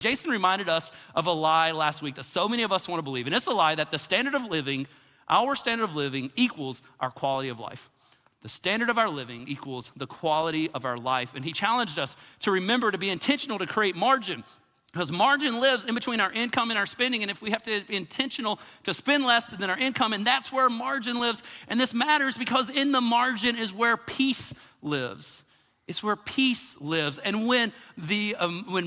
Jason reminded us of a lie last week that so many of us want to believe, and it's a lie that our standard of living equals our quality of life. The standard of our living equals the quality of our life. And he challenged us to remember to be intentional to create margin, because margin lives in between our income and our spending. And if we have to be intentional to spend less than our income, and that's where margin lives. And this matters because in the margin is where peace lives. It's where peace lives. And when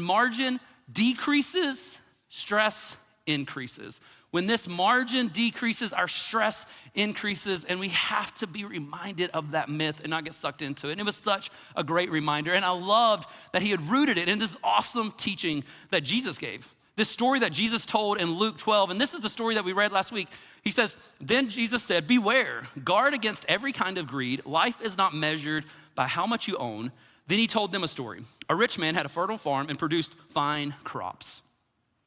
margin decreases, stress increases. When this margin decreases, our stress increases, and we have to be reminded of that myth and not get sucked into it. And it was such a great reminder, and I loved that he had rooted it in this awesome teaching that Jesus gave. This story that Jesus told in Luke 12, and this is the story that we read last week. He says, then Jesus said, beware, guard against every kind of greed. Life is not measured by how much you own. Then he told them a story. A rich man had a fertile farm and produced fine crops.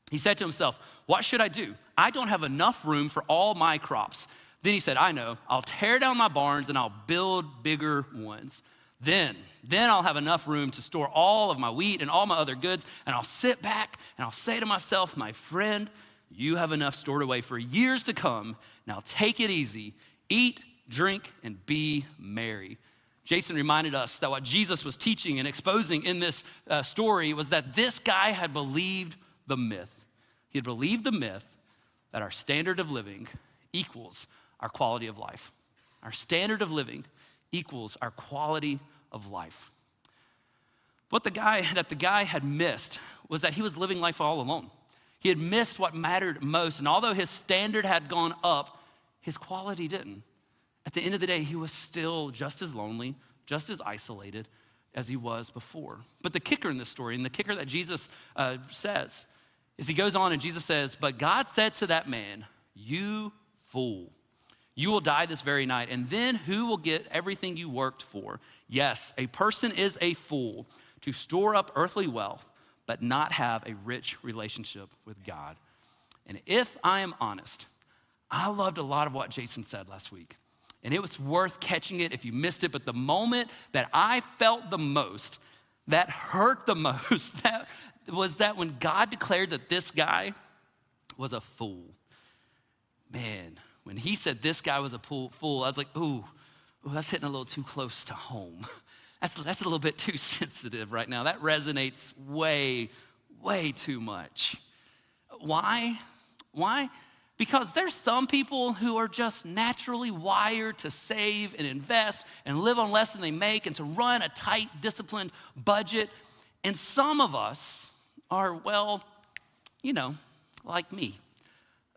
He said to himself, what should I do? I don't have enough room for all my crops. Then he said, I know, I'll tear down my barns and I'll build bigger ones. Then I'll have enough room to store all of my wheat and all my other goods, and I'll sit back and I'll say to myself, my friend, you have enough stored away for years to come. Now take it easy, eat, drink, and be merry. Jason reminded us that what Jesus was teaching and exposing in this story was that this guy had believed the myth. He had believed the myth that our standard of living equals our quality of life. Our standard of living equals our quality of life. What the guy had missed was that he was living life all alone. He had missed what mattered most, and although his standard had gone up, his quality didn't. At the end of the day, he was still just as lonely, just as isolated as he was before. But the kicker in this story, and the kicker that Jesus says, is he goes on and Jesus says, but God said to that man, you fool, you will die this very night, and then who will get everything you worked for? Yes, a person is a fool to store up earthly wealth, but not have a rich relationship with God. And if I am honest, I loved a lot of what Jason said last week. And it was worth catching it if you missed it, but the moment that I felt the most, that hurt the most, that was that when God declared that this guy was a fool. Man, when he said this guy was a fool, I was like, ooh, that's hitting a little too close to home. That's a little bit too sensitive right now. That resonates way, way too much. Why? Because there's some people who are just naturally wired to save and invest and live on less than they make and to run a tight, disciplined budget. And some of us are, well, like me,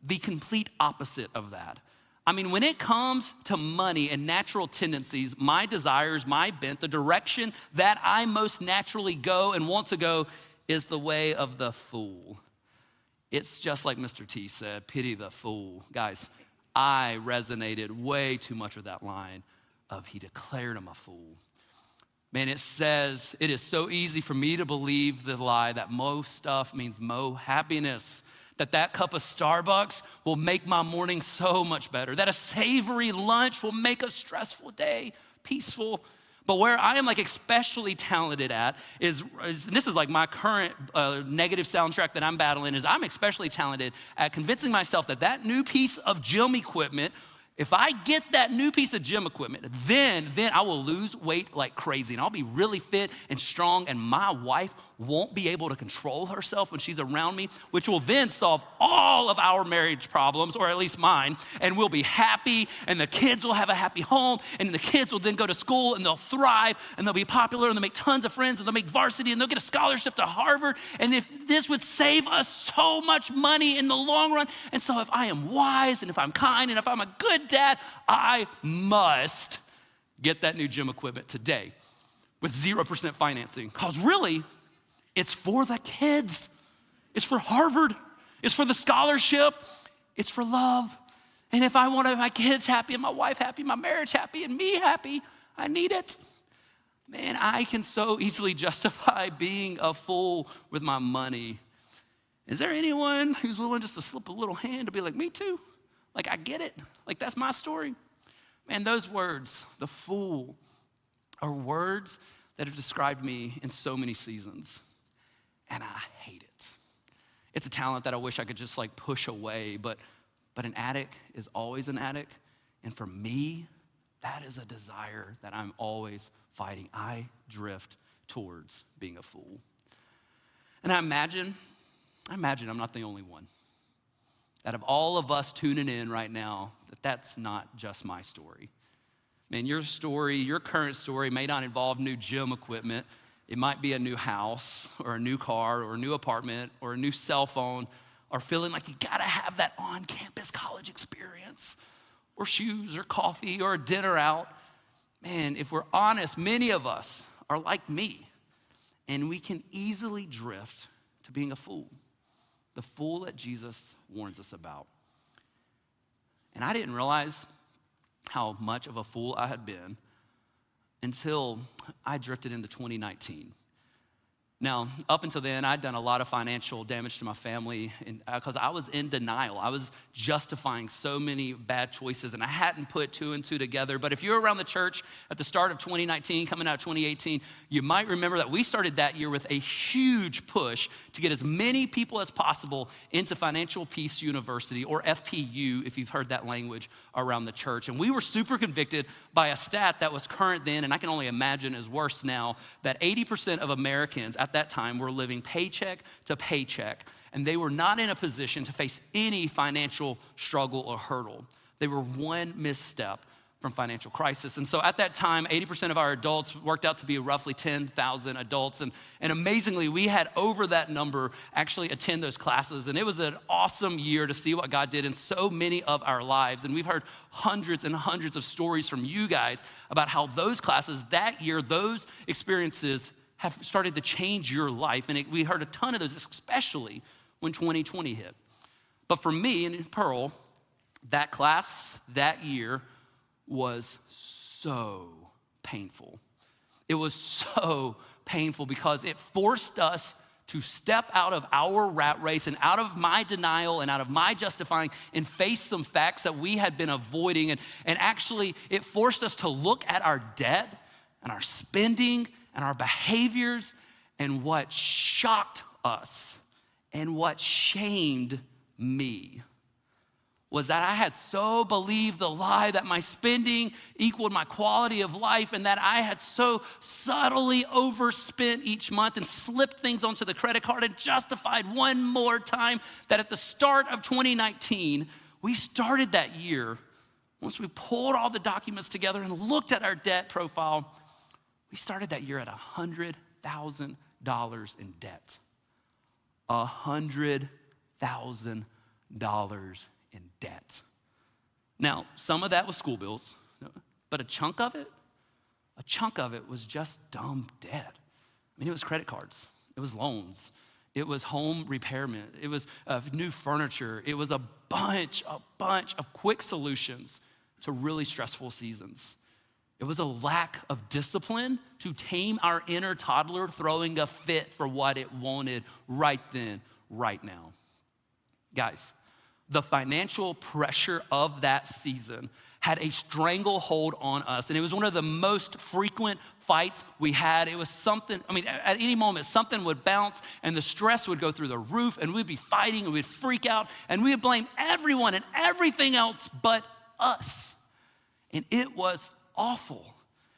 the complete opposite of that. I mean, when it comes to money and natural tendencies, my desires, my bent, the direction that I most naturally go and want to go is the way of the fool. It's just like Mr. T said, pity the fool. Guys, I resonated way too much with that line of he declared him a fool. Man, it says, it is so easy for me to believe the lie that mo stuff means mo happiness, that cup of Starbucks will make my morning so much better, that a savory lunch will make a stressful day peaceful. But where I am especially talented at is this is my current negative soundtrack that I'm battling, is I'm especially talented at convincing myself that new piece of gym equipment, if I get that new piece of gym equipment, then I will lose weight like crazy and I'll be really fit and strong, and my wife won't be able to control herself when she's around me, which will then solve all of our marriage problems, or at least mine, and we'll be happy, and the kids will have a happy home, and the kids will then go to school and they'll thrive and they'll be popular and they'll make tons of friends and they'll make varsity and they'll get a scholarship to Harvard. And if this would save us so much money in the long run. And so if I am wise and if I'm kind and if I'm a good dad, I must get that new gym equipment today with 0% financing. Because really, it's for the kids. It's for Harvard. It's for the scholarship. It's for love. And if I want my kids happy and my wife happy, my marriage happy and me happy, I need it. Man, I can so easily justify being a fool with my money. Is there anyone who's willing just to slip a little hand to be like, me too? I get it. That's my story. Man, those words, the fool, are words that have described me in so many seasons. And I hate it. It's a talent that I wish I could just like push away, but an addict is always an addict. And for me, that is a desire that I'm always fighting. I drift towards being a fool. And I imagine I'm not the only one. That of all of us tuning in right now, that's not just my story. Man, your story, your current story may not involve new gym equipment. It might be a new house or a new car or a new apartment or a new cell phone or feeling like you gotta have that on-campus college experience or shoes or coffee or a dinner out. Man, if we're honest, many of us are like me, and we can easily drift to being a fool, the fool that Jesus warns us about. And I didn't realize how much of a fool I had been until I drifted into 2019. Now, up until then, I'd done a lot of financial damage to my family because I was in denial. I was justifying so many bad choices, and I hadn't put two and two together. But if you're around the church at the start of 2019, coming out of 2018, you might remember that we started that year with a huge push to get as many people as possible into Financial Peace University, or FPU, if you've heard that language around the church. And we were super convicted by a stat that was current then, and I can only imagine is worse now, that 80% of Americans at that time were living paycheck to paycheck, and they were not in a position to face any financial struggle or hurdle. They were one misstep from financial crisis. And so at that time, 80% of our adults worked out to be roughly 10,000 adults. And amazingly, we had over that number actually attend those classes. And it was an awesome year to see what God did in so many of our lives. And we've heard hundreds and hundreds of stories from you guys about how those classes that year, those experiences have started to change your life. And we heard a ton of those, especially when 2020 hit. But for me and Pearl, that class, that year, was so painful. It was so painful because it forced us to step out of our rat race and out of my denial and out of my justifying and face some facts that we had been avoiding. And actually, it forced us to look at our debt and our spending and our behaviors. And what shocked us and what shamed me was that I had so believed the lie that my spending equaled my quality of life, and that I had so subtly overspent each month and slipped things onto the credit card and justified one more time that at the start of 2019, we started that year, once we pulled all the documents together and looked at our debt profile, we started that year at $100,000 in debt. $100,000 in debt. Now, some of that was school bills, but a chunk of it was just dumb debt. I mean, it was credit cards, it was loans, it was home repairment, it was new furniture, it was a bunch of quick solutions to really stressful seasons. It was a lack of discipline to tame our inner toddler throwing a fit for what it wanted right then, right now. Guys, the financial pressure of that season had a stranglehold on us, and it was one of the most frequent fights we had. It was something, at any moment, something would bounce and the stress would go through the roof, and we'd be fighting and we'd freak out and we'd blame everyone and everything else but us. And it was awful.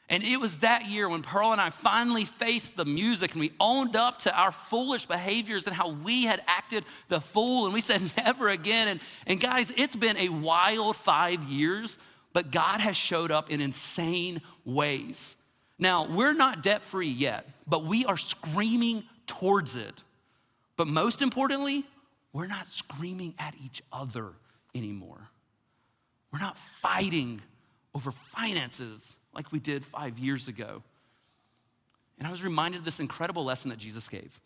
And it was that year when Pearl and I finally faced the music and we owned up to our foolish behaviors and how we had acted the fool, and we said never again. And guys, it's been a wild 5 years, but God has showed up in insane ways. Now, we're not debt-free yet, but we are screaming towards it. But most importantly, we're not screaming at each other anymore. We're not fighting over finances like we did 5 years ago. And I was reminded of this incredible lesson that Jesus gave.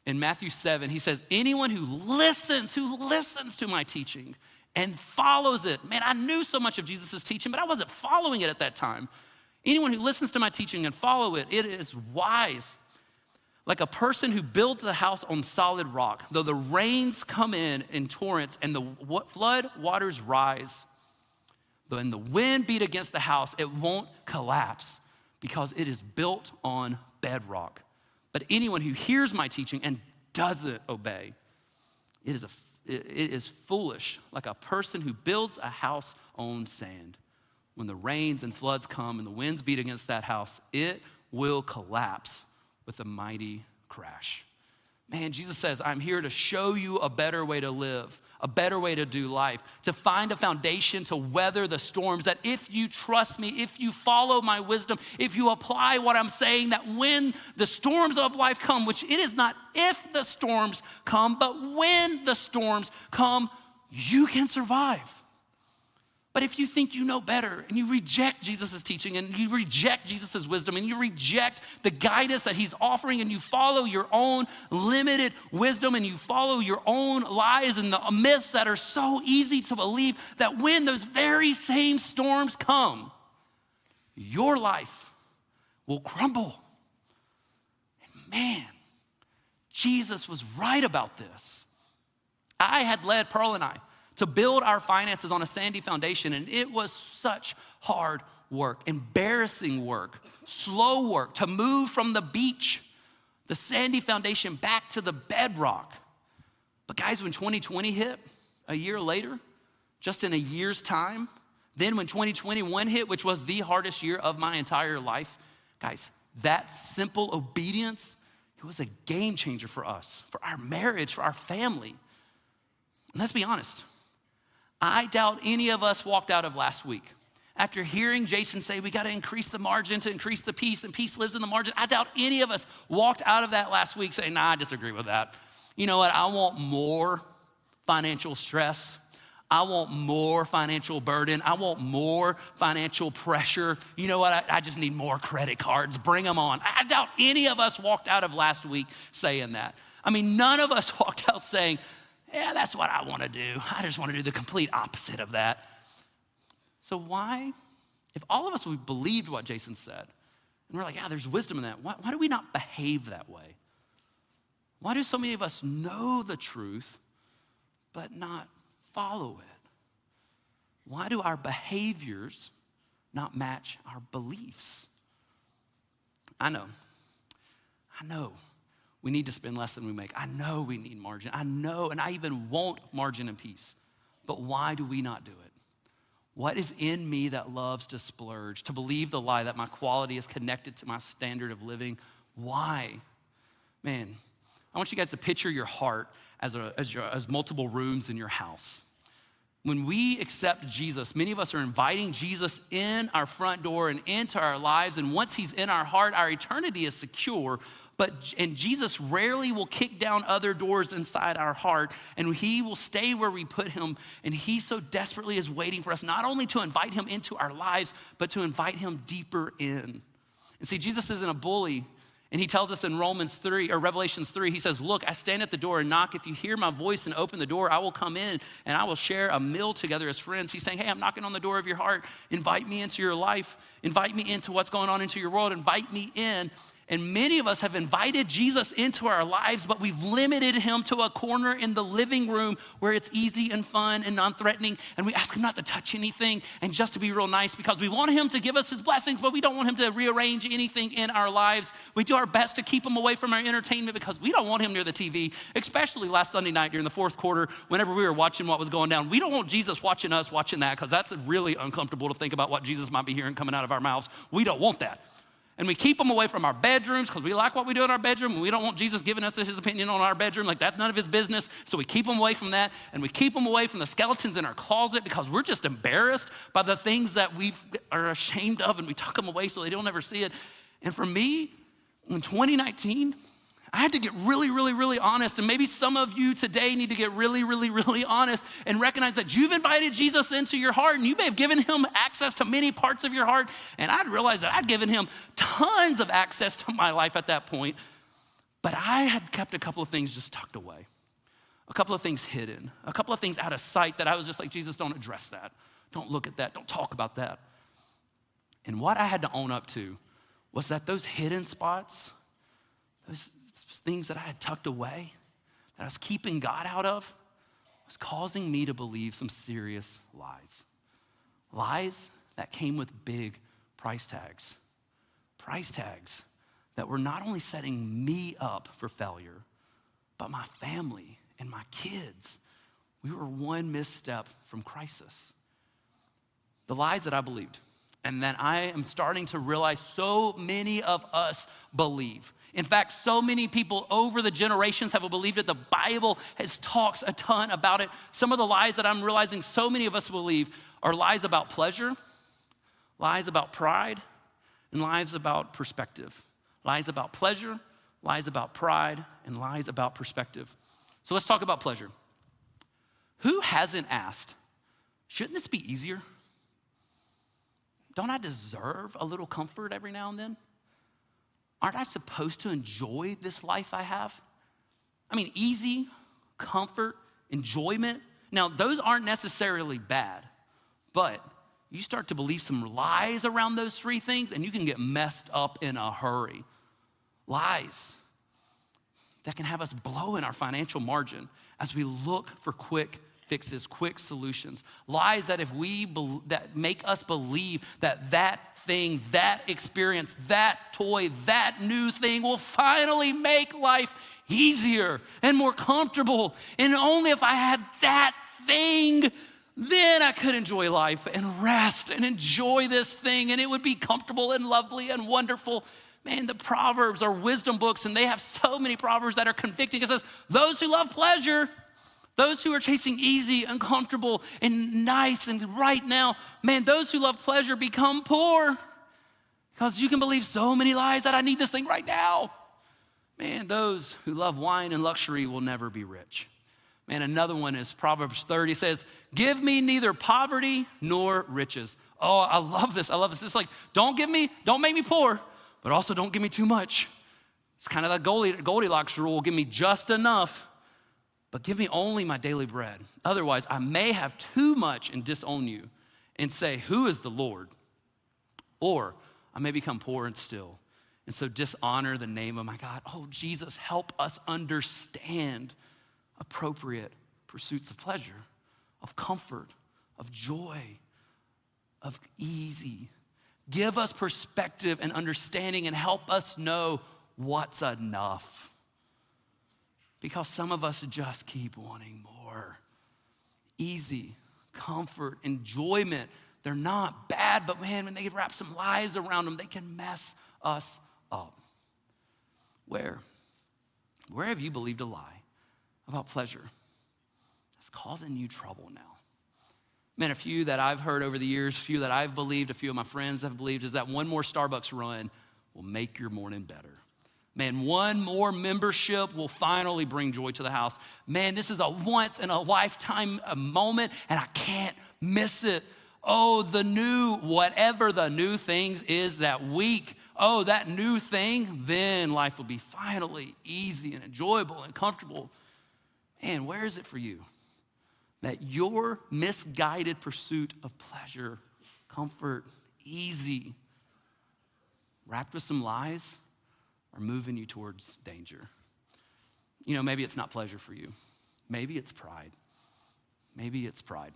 In Matthew 7, he says, anyone who listens to my teaching and follows it. Man, I knew so much of Jesus' teaching, but I wasn't following it at that time. Anyone who listens to my teaching and follow it, it is wise. Like a person who builds a house on solid rock, though the rains come in torrents and the flood waters rise, when the wind beat against the house, it won't collapse because it is built on bedrock. But anyone who hears my teaching and doesn't obey it is foolish, like a person who builds a house on sand. When the rains and floods come and the winds beat against that house, it will collapse with a mighty crash. Man, Jesus says, I'm here to show you a better way to live, a better way to do life, to find a foundation to weather the storms, that if you trust me, if you follow my wisdom, if you apply what I'm saying, that when the storms of life come, which it is not if the storms come, but when the storms come, you can survive. But if you think you know better and you reject Jesus' teaching and you reject Jesus' wisdom and you reject the guidance that he's offering and you follow your own limited wisdom and you follow your own lies and the myths that are so easy to believe, that when those very same storms come, your life will crumble. And man, Jesus was right about this. I had led Pearl and I to build our finances on a sandy foundation, and it was such hard work, embarrassing work, slow work to move from the beach, the sandy foundation, back to the bedrock. But guys, when 2020 hit, a year later, just in a year's time, then when 2021 hit, which was the hardest year of my entire life, guys, that simple obedience, it was a game changer for us, for our marriage, for our family. And let's be honest, I doubt any of us walked out of last week after hearing Jason say we got to increase the margin to increase the peace, and peace lives in the margin. I doubt any of us walked out of that last week saying, nah, I disagree with that. You know what? I want more financial stress. I want more financial burden. I want more financial pressure. You know what? I just need more credit cards. Bring them on. I doubt any of us walked out of last week saying that. I mean, none of us walked out saying, yeah, that's what I want to do. I just want to do the complete opposite of that. So why, if all of us we believed what Jason said, and we're like, yeah, there's wisdom in that, why do we not behave that way? Why do so many of us know the truth but not follow it? Why do our behaviors not match our beliefs? I know. We need to spend less than we make. I know we need margin. I know, and I even want margin and peace. But why do we not do it? What is in me that loves to splurge, to believe the lie that my quality is connected to my standard of living? Why? Man, I want you guys to picture your heart as multiple rooms in your house. When we accept Jesus, many of us are inviting Jesus in our front door and into our lives. And once he's in our heart, our eternity is secure. And Jesus rarely will kick down other doors inside our heart, and he will stay where we put him. And he so desperately is waiting for us, not only to invite him into our lives, but to invite him deeper in. And see, Jesus isn't a bully. And he tells us in Revelations 3, he says, look, I stand at the door and knock. If you hear my voice and open the door, I will come in and I will share a meal together as friends. He's saying, hey, I'm knocking on the door of your heart. Invite me into your life. Invite me into what's going on into your world. Invite me in. And many of us have invited Jesus into our lives, but we've limited him to a corner in the living room where it's easy and fun and non-threatening. And we ask him not to touch anything and just to be real nice because we want him to give us his blessings, but we don't want him to rearrange anything in our lives. We do our best to keep him away from our entertainment because we don't want him near the TV, especially last Sunday night during the fourth quarter, whenever we were watching what was going down. We don't want Jesus watching us watching that because that's really uncomfortable to think about what Jesus might be hearing coming out of our mouths. We don't want that. And we keep them away from our bedrooms because we like what we do in our bedroom. And we don't want Jesus giving us his opinion on our bedroom. Like, that's none of his business. So we keep them away from that. And we keep them away from the skeletons in our closet because we're just embarrassed by the things that we are ashamed of. And we tuck them away so they don't ever see it. And for me, in 2019, I had to get really, really, really honest. And maybe some of you today need to get really, really, really honest and recognize that you've invited Jesus into your heart and you may have given him access to many parts of your heart. And I'd realized that I'd given him tons of access to my life at that point. But I had kept a couple of things just tucked away, a couple of things hidden, a couple of things out of sight that I was just like, Jesus, don't address that. Don't look at that. Don't talk about that. And what I had to own up to was that those hidden spots, those things that I had tucked away, that I was keeping God out of, was causing me to believe some serious lies. Lies that came with big price tags. Price tags that were not only setting me up for failure, but my family and my kids. We were one misstep from crisis. The lies that I believed, and that I am starting to realize so many of us believe. In fact, so many people over the generations have believed it. The Bible talks a ton about it. Some of the lies that I'm realizing so many of us believe are lies about pleasure, lies about pride, and lies about perspective. Lies about pleasure, lies about pride, and lies about perspective. So let's talk about pleasure. Who hasn't asked, shouldn't this be easier? Don't I deserve a little comfort every now and then? Aren't I supposed to enjoy this life I have? I mean, easy, comfort, enjoyment. Now, those aren't necessarily bad, but you start to believe some lies around those three things and you can get messed up in a hurry. Lies that can have us blow in our financial margin as we look for quick fixes, quick solutions. Lies that that make us believe that thing, that experience, that toy, that new thing will finally make life easier and more comfortable. And only if I had that thing, then I could enjoy life and rest and enjoy this thing, and it would be comfortable and lovely and wonderful. Man, the Proverbs are wisdom books, and they have so many Proverbs that are convicting. It says, those who love pleasure, those who are chasing easy and comfortable and nice and right now, man, those who love pleasure become poor because you can believe so many lies that I need this thing right now. Man, those who love wine and luxury will never be rich. Man, another one is Proverbs 30 says, give me neither poverty nor riches. Oh, I love this. I love this. It's like, don't make me poor, but also don't give me too much. It's kind of that Goldilocks rule. Give me just enough, but give me only my daily bread. Otherwise, I may have too much and disown you and say, who is the Lord? Or I may become poor and still, and so dishonor the name of my God. Oh, Jesus, help us understand appropriate pursuits of pleasure, of comfort, of joy, of easy. Give us perspective and understanding and help us know what's enough. Because some of us just keep wanting more. Easy, comfort, enjoyment, they're not bad, but man, when they wrap some lies around them, they can mess us up. Where have you believed a lie about pleasure that's causing you trouble now? Man, a few that I've heard over the years, a few that I've believed, a few of my friends have believed, is that one more Starbucks run will make your morning better. Man, one more membership will finally bring joy to the house. Man, this is a once in a lifetime moment, and I can't miss it. Oh, whatever the new things is that week, oh, that new thing, then life will be finally easy and enjoyable and comfortable. Man, where is it for you that your misguided pursuit of pleasure, comfort, easy, wrapped with some lies, are moving you towards danger? You know, maybe it's not pleasure for you. Maybe it's pride. Maybe it's pride.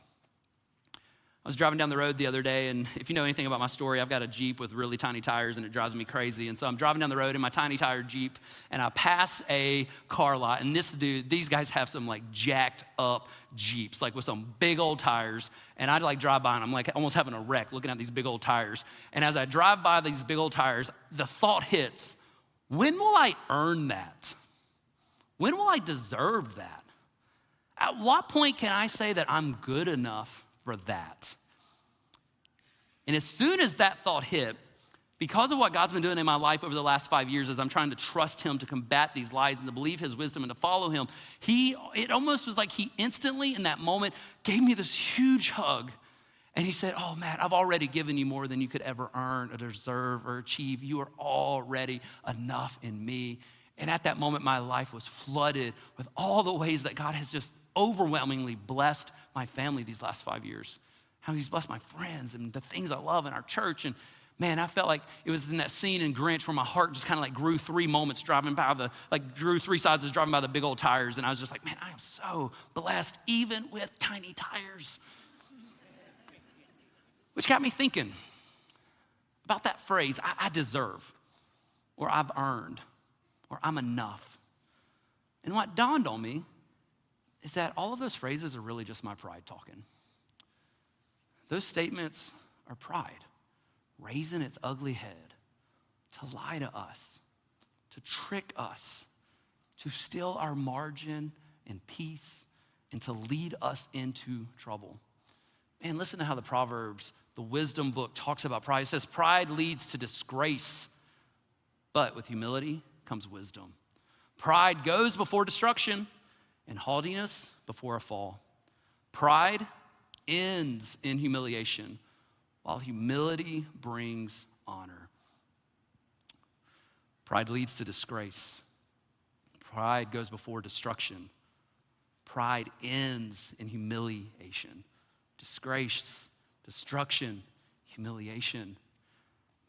I was driving down the road the other day, and if you know anything about my story, I've got a Jeep with really tiny tires, and it drives me crazy. And so I'm driving down the road in my tiny tire Jeep, and I pass a car lot, and these guys have some like jacked up Jeeps, like with some big old tires. And I like drive by, and I'm like almost having a wreck looking at these big old tires. And as I drive by these big old tires, the thought hits, when will I earn that? When will I deserve that? At what point can I say that I'm good enough for that? And as soon as that thought hit, because of what God's been doing in my life over the last 5 years as I'm trying to trust him to combat these lies and to believe his wisdom and to follow him, it almost was like he instantly in that moment gave me this huge hug. And he said, oh, Matt, I've already given you more than you could ever earn or deserve or achieve. You are already enough in me. And at that moment, my life was flooded with all the ways that God has just overwhelmingly blessed my family these last 5 years. How he's blessed my friends and the things I love in our church. And man, I felt like it was in that scene in Grinch where my heart just kind of like grew 3 moments grew 3 sizes driving by the big old tires. And I was just like, man, I am so blessed even with tiny tires. Which got me thinking about that phrase, I deserve, or I've earned, or I'm enough. And what dawned on me is that all of those phrases are really just my pride talking. Those statements are pride, raising its ugly head to lie to us, to trick us, to steal our margin and peace, and to lead us into trouble. Man, listen to how the Proverbs, the wisdom book, talks about pride. It says, pride leads to disgrace, but with humility comes wisdom. Pride goes before destruction, and haughtiness before a fall. Pride ends in humiliation, while humility brings honor. Pride leads to disgrace. Pride goes before destruction. Pride ends in humiliation. Disgrace, destruction, humiliation.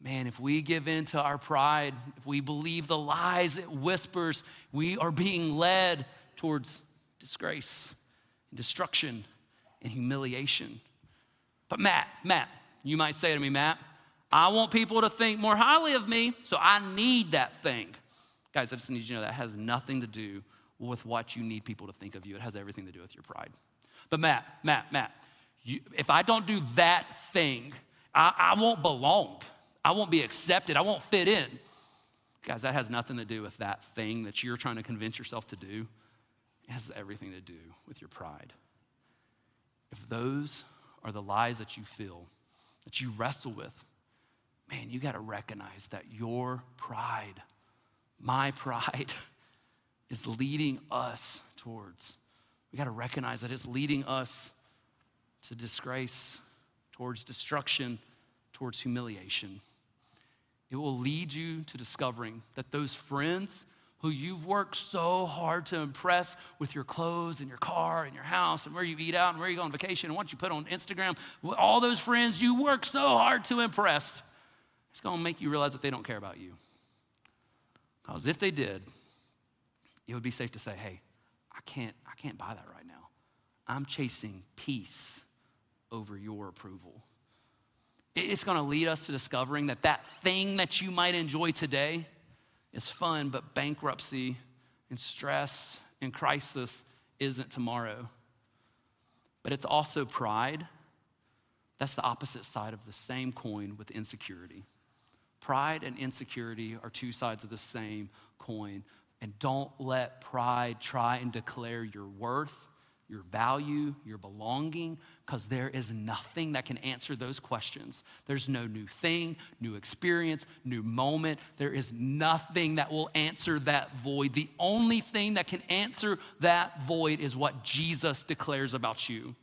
Man, if we give in to our pride, if we believe the lies it whispers, we are being led towards disgrace and destruction and humiliation. But Matt, you might say to me, Matt, I want people to think more highly of me, so I need that thing. Guys, I just need you to know that has nothing to do with what you need people to think of you. It has everything to do with your pride. But Matt, if I don't do that thing, I won't belong. I won't be accepted. I won't fit in. Guys, that has nothing to do with that thing that you're trying to convince yourself to do. It has everything to do with your pride. If those are the lies that you feel, that you wrestle with, man, you got to recognize that your pride, my pride, is leading us towards. We got to recognize that it's leading us to disgrace, towards destruction, towards humiliation. It will lead you to discovering that those friends who you've worked so hard to impress with your clothes and your car and your house and where you eat out and where you go on vacation and what you put on Instagram, all those friends you work so hard to impress, it's gonna make you realize that they don't care about you. Because if they did, it would be safe to say, hey, I can't buy that right now. I'm chasing peace over your approval. It's gonna lead us to discovering that that thing that you might enjoy today is fun, but bankruptcy and stress and crisis isn't tomorrow. But it's also pride. That's the opposite side of the same coin with insecurity. Pride and insecurity are two sides of the same coin. And don't let pride try and declare your worth, your value, your belonging, because there is nothing that can answer those questions. There's no new thing, new experience, new moment. There is nothing that will answer that void. The only thing that can answer that void is what Jesus declares about you.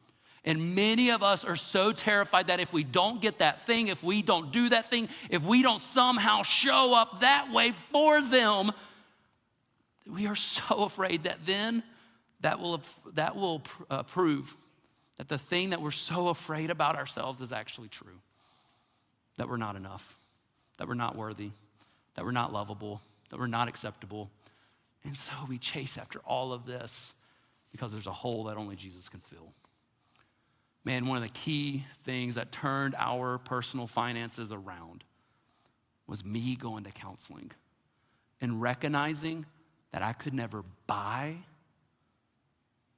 And many of us are so terrified that if we don't get that thing, if we don't do that thing, if we don't somehow show up that way for them, we are so afraid that then that will prove that the thing that we're so afraid about ourselves is actually true. That we're not enough, that we're not worthy, that we're not lovable, that we're not acceptable. And so we chase after all of this because there's a hole that only Jesus can fill. Man, one of the key things that turned our personal finances around was me going to counseling and recognizing that I could never buy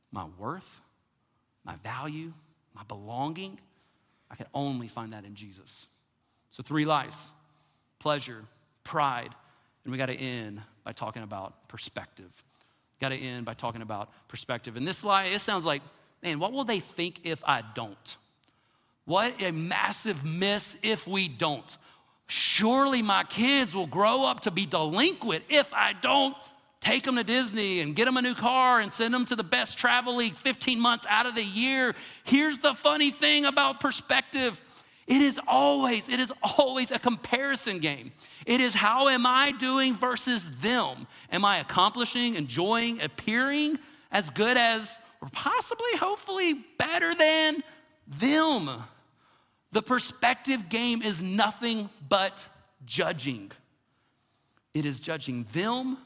my worth, my value, my belonging. I could only find that in Jesus. So 3 lies: pleasure, pride, and we got to end by talking about perspective. Got to end by talking about perspective. And this lie, it sounds like, man, what will they think if I don't? What a massive miss if we don't. Surely my kids will grow up to be delinquent if I don't take them to Disney and get them a new car and send them to the best travel league 15 months out of the year. Here's the funny thing about perspective. It is always a comparison game. It is how am I doing versus them? Am I accomplishing, enjoying, appearing as good as, or possibly, hopefully, better than them? The perspective game is nothing but judging. It is judging them.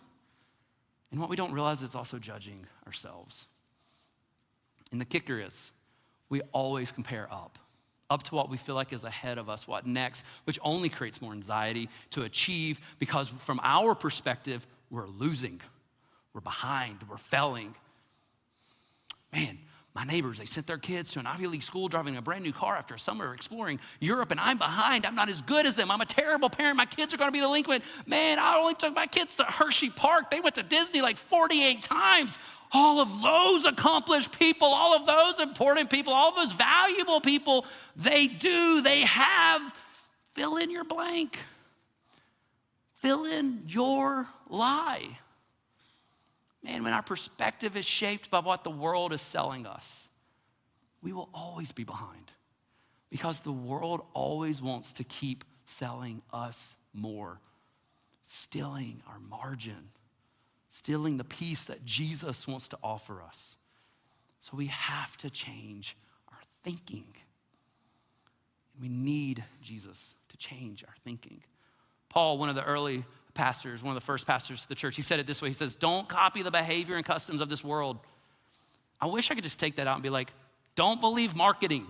And what we don't realize is also judging ourselves. And the kicker is, we always compare up to what we feel like is ahead of us, what next, which only creates more anxiety to achieve because from our perspective, we're losing, we're behind, we're failing. My neighbors, they sent their kids to an Ivy League school driving a brand new car after a summer exploring Europe, and I'm behind. I'm not as good as them. I'm a terrible parent. My kids are gonna be delinquent. Man, I only took my kids to Hershey Park. They went to Disney like 48 times. All of those accomplished people, all of those important people, all of those valuable people, they have, fill in your blank. Fill in your lie. Man, when our perspective is shaped by what the world is selling us, we will always be behind because the world always wants to keep selling us more, stealing our margin, stealing the peace that Jesus wants to offer us. So we have to change our thinking. We need Jesus to change our thinking. Paul, one of the early pastors, one of the first pastors of the church, he said it this way. He says, don't copy the behavior and customs of this world. I wish I could just take that out and be like, don't believe marketing.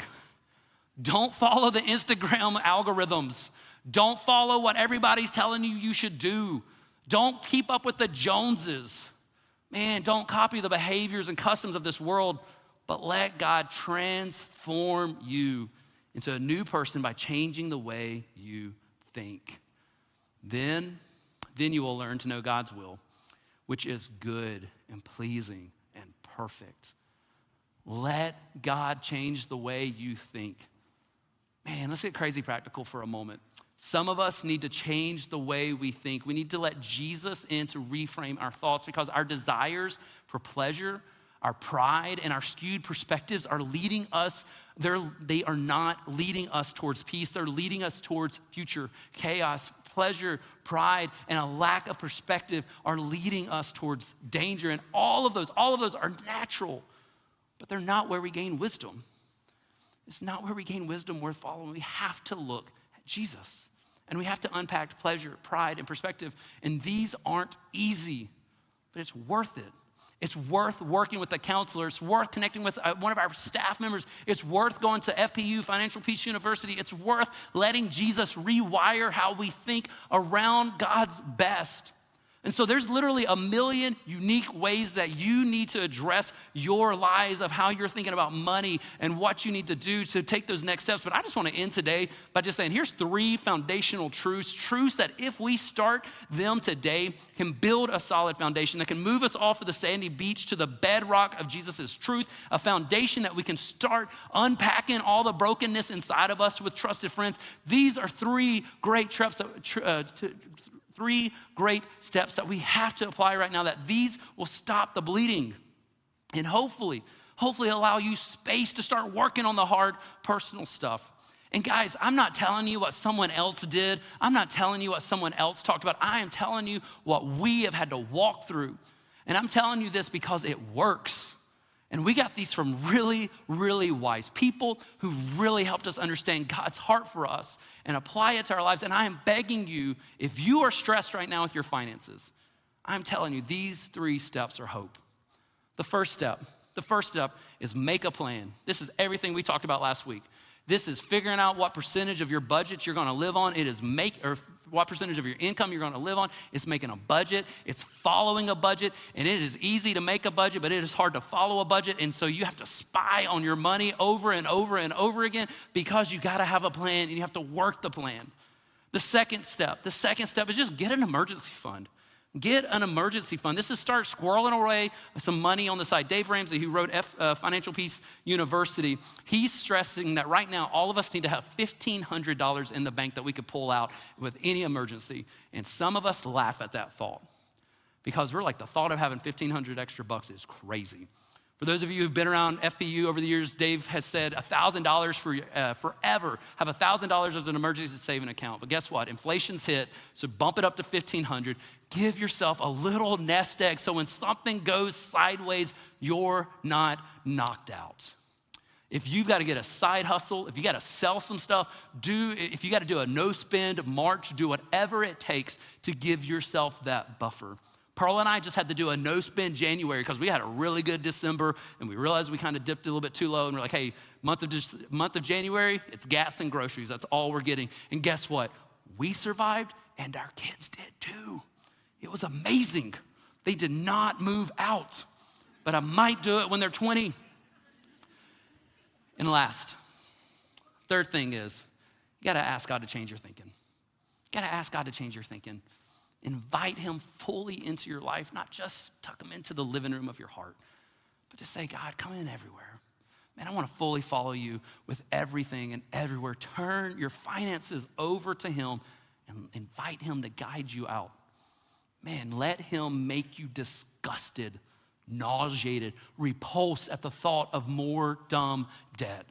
Don't follow the Instagram algorithms. Don't follow what everybody's telling you should do. Don't keep up with the Joneses. Man, don't copy the behaviors and customs of this world, but let God transform you into a new person by changing the way you think. Then you will learn to know God's will, which is good and pleasing and perfect. Let God change the way you think. Man, let's get crazy practical for a moment. Some of us need to change the way we think. We need to let Jesus in to reframe our thoughts because our desires for pleasure, our pride, and our skewed perspectives are leading us. They are not leading us towards peace. They're leading us towards future chaos. Pleasure, pride, and a lack of perspective are leading us towards danger. And all of those are natural, but they're not where we gain wisdom. It's not where we gain wisdom worth following. We have to look at Jesus. And we have to unpack pleasure, pride, and perspective. And these aren't easy, but it's worth it. It's worth working with a counselor. It's worth connecting with one of our staff members. It's worth going to FPU, Financial Peace University. It's worth letting Jesus rewire how we think around God's best. And so there's literally a million unique ways that you need to address your lies of how you're thinking about money and what you need to do to take those next steps. But I just want to end today by just saying, here's 3 foundational truths that if we start them today can build a solid foundation that can move us off of the sandy beach to the bedrock of Jesus' truth, a foundation that we can start unpacking all the brokenness inside of us with trusted friends. These are 3 great three great steps that we have to apply right now, that these will stop the bleeding and hopefully allow you space to start working on the hard personal stuff. And guys, I'm not telling you what someone else did. I'm not telling you what someone else talked about. I am telling you what we have had to walk through. And I'm telling you this because it works. And we got these from really, really wise people who really helped us understand God's heart for us and apply it to our lives. And I am begging you, if you are stressed right now with your finances, I'm telling you, these 3 steps are hope. The first step is make a plan. This is everything we talked about last week. This is figuring out what percentage of your budget you're gonna live on. It is what percentage of your income you're gonna live on. It's making a budget. It's following a budget. And it is easy to make a budget, but it is hard to follow a budget. And so you have to spy on your money over and over and over again because you gotta have a plan and you have to work the plan. The second step is just get an emergency fund. Get an emergency fund. This is start squirreling away some money on the side. Dave Ramsey, who wrote Financial Peace University, he's stressing that right now all of us need to have $1,500 in the bank that we could pull out with any emergency. And some of us laugh at that thought because we're like, the thought of having 1,500 extra bucks is crazy. For those of you who've been around FPU over the years, Dave has said $1,000 for forever. Have $1,000 as an emergency saving account. But guess what? Inflation's hit, so bump it up to $1,500. Give yourself a little nest egg so when something goes sideways, you're not knocked out. If you've got to get a side hustle, if you got to sell some stuff, if you got to do a no-spend March, do whatever it takes to give yourself that buffer. Pearl and I just had to do a no-spend January because we had a really good December and we realized we kind of dipped a little bit too low and we're like, hey, month of January, it's gas and groceries. That's all we're getting. And guess what? We survived and our kids did too. It was amazing. They did not move out, but I might do it when they're 20. And last, third thing is, you gotta ask God to change your thinking. You gotta ask God to change your thinking. Invite him fully into your life, not just tuck him into the living room of your heart, but to say, God, come in everywhere. Man, I wanna fully follow you with everything and everywhere. Turn your finances over to him and invite him to guide you out. Man, let him make you disgusted, nauseated, repulsed at the thought of more dumb debt.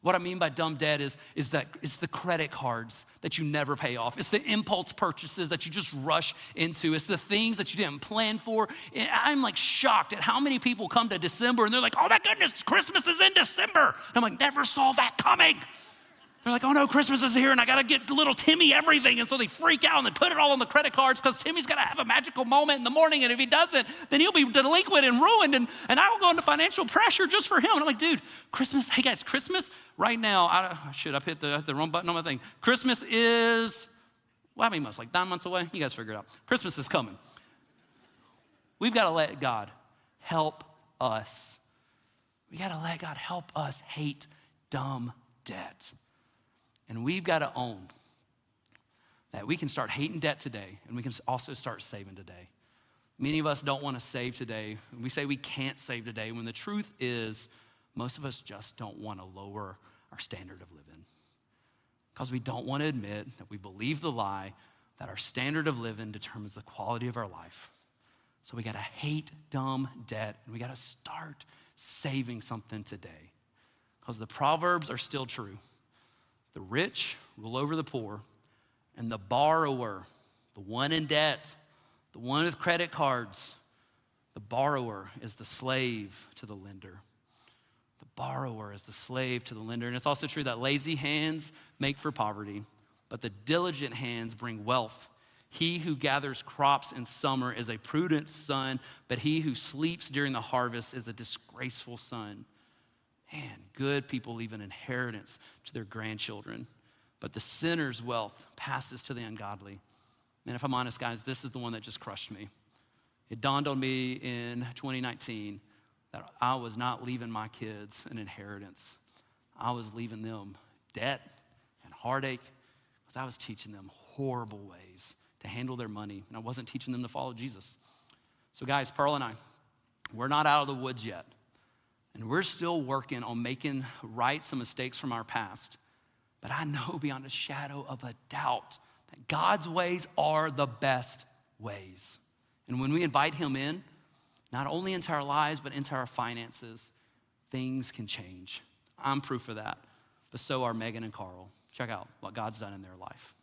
What I mean by dumb debt is that it's the credit cards that you never pay off. It's the impulse purchases that you just rush into. It's the things that you didn't plan for. I'm like shocked at how many people come to December and they're like, oh my goodness, Christmas is in December. And I'm like, never saw that coming. They're like, oh no, Christmas is here and I gotta get little Timmy everything. And so they freak out and they put it all on the credit cards because Timmy's gotta have a magical moment in the morning. And if he doesn't, then he'll be delinquent and ruined. And I will go into financial pressure just for him. And I'm like, dude, Christmas, hey guys, Christmas right now, I've hit the wrong button on my thing. Christmas is, well, how many months? Like 9 months away? You guys figure it out. Christmas is coming. We've gotta let God help us. We gotta let God help us hate dumb debt. And we've got to own that we can start hating debt today and we can also start saving today. Many of us don't want to save today. We say we can't save today when the truth is most of us just don't want to lower our standard of living because we don't want to admit that we believe the lie that our standard of living determines the quality of our life. So we got to hate dumb debt and we got to start saving something today because the Proverbs are still true. The rich rule over the poor, and the borrower, the one in debt, the one with credit cards, the borrower is the slave to the lender. The borrower is the slave to the lender. And it's also true that lazy hands make for poverty, but the diligent hands bring wealth. He who gathers crops in summer is a prudent son, but he who sleeps during the harvest is a disgraceful son. Man, good people leave an inheritance to their grandchildren, but the sinner's wealth passes to the ungodly. Man, if I'm honest, guys, this is the one that just crushed me. It dawned on me in 2019 that I was not leaving my kids an inheritance. I was leaving them debt and heartache because I was teaching them horrible ways to handle their money, and I wasn't teaching them to follow Jesus. So guys, Pearl and I, we're not out of the woods yet. And we're still working on making right some mistakes from our past. But I know beyond a shadow of a doubt that God's ways are the best ways. And when we invite him in, not only into our lives, but into our finances, things can change. I'm proof of that, but so are Megan and Carl. Check out what God's done in their life.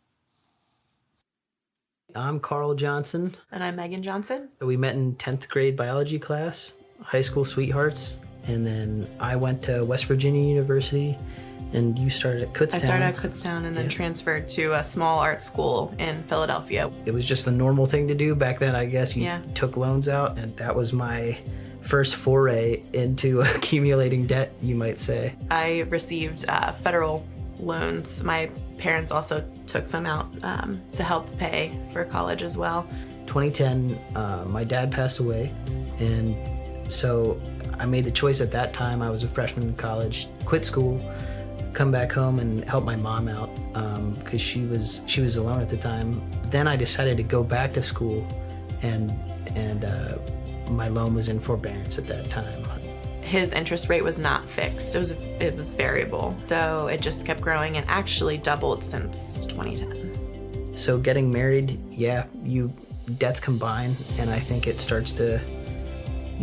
I'm Carl Johnson. And I'm Megan Johnson. We met in 10th grade biology class, high school sweethearts. And then I went to West Virginia University, and you started at Kutztown. I started at Kutztown and then transferred to a small art school in Philadelphia. It was just the normal thing to do back then, I guess. You took loans out, and that was my first foray into accumulating debt, you might say. I received federal loans. My parents also took some out to help pay for college as well. 2010, my dad passed away, and so I made the choice at that time. I was a freshman in college, quit school, come back home and help my mom out because she was alone at the time. Then I decided to go back to school, and my loan was in forbearance at that time. His interest rate was not fixed. It was variable, so it just kept growing and actually doubled since 2010. So getting married, debts combine, and I think you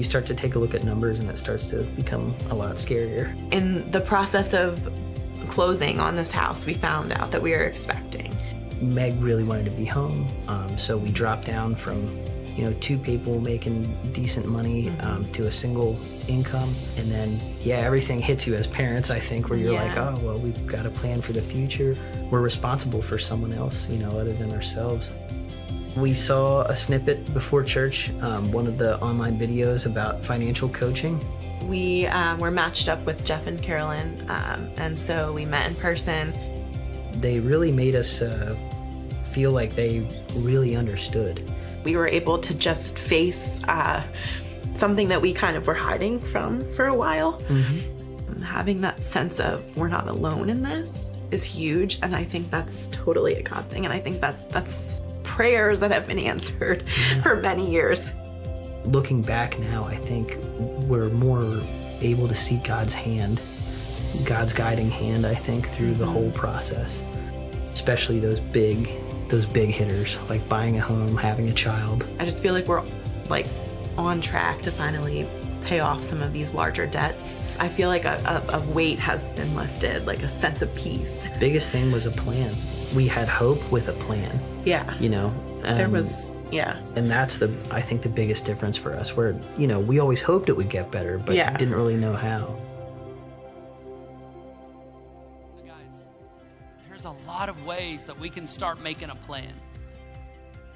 start to take a look at numbers and it starts to become a lot scarier. In the process of closing on this house, we found out that we were expecting. Meg really wanted to be home, so we dropped down from two people making decent money to a single income. And then, everything hits you as parents, I think, where you're like, oh, well, we've got to plan for the future. We're responsible for someone else, other than ourselves. We saw a snippet before church, one of the online videos about financial coaching. We were matched up with Jeff and Carolyn, and so we met in person. They really made us feel like they really understood. We were able to just face something that we kind of were hiding from for a while. having that sense of we're not alone in this is huge. And I think that's totally a God thing. And I think that's prayers that have been answered for many years. Looking back now, I think we're more able to see God's hand, God's guiding hand, I think, through the whole process, especially those big hitters, like buying a home, having a child. I just feel like we're like on track to finally pay off some of these larger debts. I feel like a weight has been lifted, like a sense of peace. Biggest thing was a plan. We had hope with a plan. Yeah. You know, There was, yeah. And that's I think the biggest difference for us, where, you know, we always hoped it would get better, but didn't really know how. So guys, there's a lot of ways that we can start making a plan.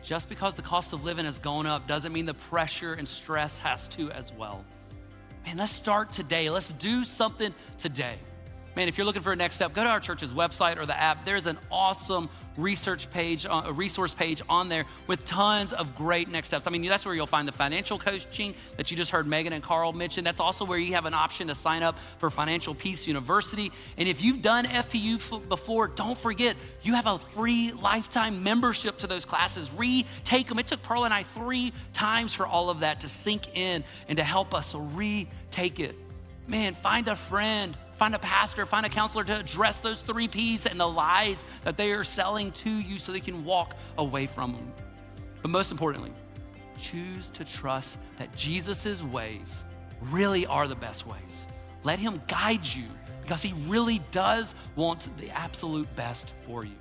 Just because the cost of living has gone up doesn't mean the pressure and stress has to as well. Man, let's start today. Let's do something today. Man, if you're looking for a next step, go to our church's website or the app. There's an awesome resource page on there with tons of great next steps. I mean, that's where you'll find the financial coaching that you just heard Megan and Carl mention. That's also where you have an option to sign up for Financial Peace University. And if you've done FPU before, don't forget, you have a free lifetime membership to those classes. Retake them. It took Pearl and I 3 times for all of that to sink in and to help us retake it. Man, find a friend, find a pastor, find a counselor to address those 3 Ps and the lies that they are selling to you so they can walk away from them. But most importantly, choose to trust that Jesus' ways really are the best ways. Let him guide you because he really does want the absolute best for you.